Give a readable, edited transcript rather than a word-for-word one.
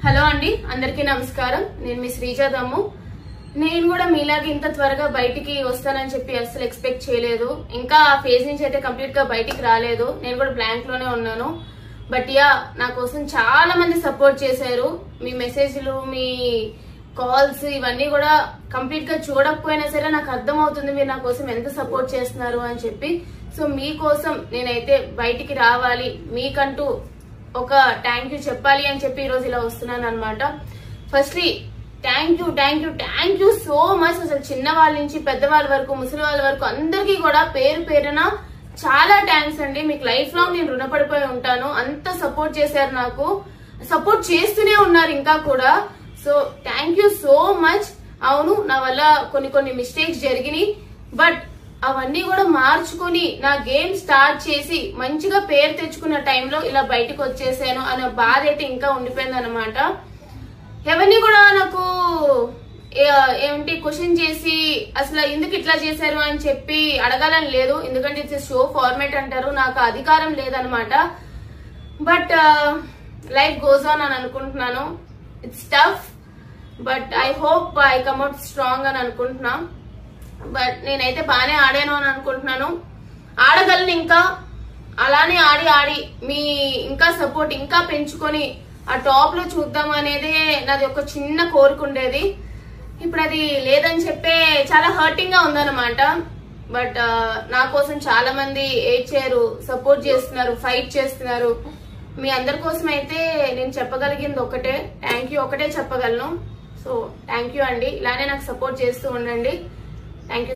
Hello అండి, అందరికీ నమస్కారం. నేను మీ శ్రీజాదమ్ము. నేను కూడా మీలాగే ఇంత త్వరగా బయటికి వస్తానని చెప్పి అసలు ఎక్స్పెక్ట్ చేయలేదు. ఇంకా ఆ ఫేజ్ నుంచి అయితే కంప్లీట్ గా బయటికి రాలేదు. నేను కూడా బ్లాంక్ లోనే ఉన్నాను. బట్ నా కోసం చాలా మంది సపోర్ట్ చేశారు. మీ మెసేజ్లు, మీ కాల్స్ ఇవన్నీ కూడా కంప్లీట్ గా చూడకపోయినా సరే నాకు అర్థం అవుతుంది మీరు నా కోసం ఎంత సపోర్ట్ చేస్తున్నారు అని చెప్పి. సో మీకోసం నేనైతే బయటికి రావాలి, మీకంటూ ఒక థ్యాంక్ యూ చెప్పాలి అని చెప్పి ఈ రోజు ఇలా వస్తున్నాను అనమాట. Firstly thank you so much. అసలు చిన్న వాళ్ళ నుంచి పెద్దవాళ్ళ వరకు, ముసలి వాళ్ళ వరకు అందరికీ కూడా పేరు పేరున చాలా థ్యాంక్స్ అండి. మీకు లైఫ్ లాంగ్ నేను రుణపడిపోయి ఉంటాను. అంత సపోర్ట్ చేశారు, నాకు సపోర్ట్ చేస్తూనే ఉన్నారు ఇంకా కూడా. So thank you so much. అవును, నా వల్ల కొన్ని మిస్టేక్స్ జరిగినాయి, బట్ అవన్నీ కూడా మార్చుకుని నా గేమ్ స్టార్ట్ చేసి మంచిగా పేరు తెచ్చుకున్న టైంలో ఇలా బయటకు వచ్చేసాను అనే బాధ అయితే ఇంకా ఉండిపోయింది అనమాట. ఎవరిని కూడా నాకు ఏమిటి క్వశ్చన్ చేసి అసలు ఎందుకు ఇట్లా చేశారు అని చెప్పి అడగాలని లేదు. ఎందుకంటే ఇట్స్ షో ఫార్మేట్ అంటారు, నాకు అధికారం లేదనమాట. బట్ లైఫ్ గోస్ ఆన్ అని అనుకుంటున్నాను. It's tough, but I hope I come out strong అని అనుకుంటున్నా. బట్ నేనైతే బాగానే ఆడాను అని అనుకుంటున్నాను. ఆడగలను ఇంకా. అలానే ఆడి మీ ఇంకా సపోర్ట్ ఇంకా పెంచుకొని ఆ టాప్ లో చూద్దాం అనేది నాది ఒక చిన్న కోరిక ఉండేది. ఇప్పుడు అది లేదని చెప్పే చాలా హర్టింగ్ గా ఉందన్నమాట. బట్ నా కోసం చాలా మంది ఏడ్చారు, సపోర్ట్ చేస్తున్నారు, ఫైట్ చేస్తున్నారు. మీ అందరి కోసం అయితే నేను చెప్పగలిగింది ఒకటే థ్యాంక్ యూ, ఒకటే చెప్పగలను. సో థ్యాంక్ యూ అండి. ఇలానే నాకు సపోర్ట్ చేస్తూ ఉండండి. Thank you.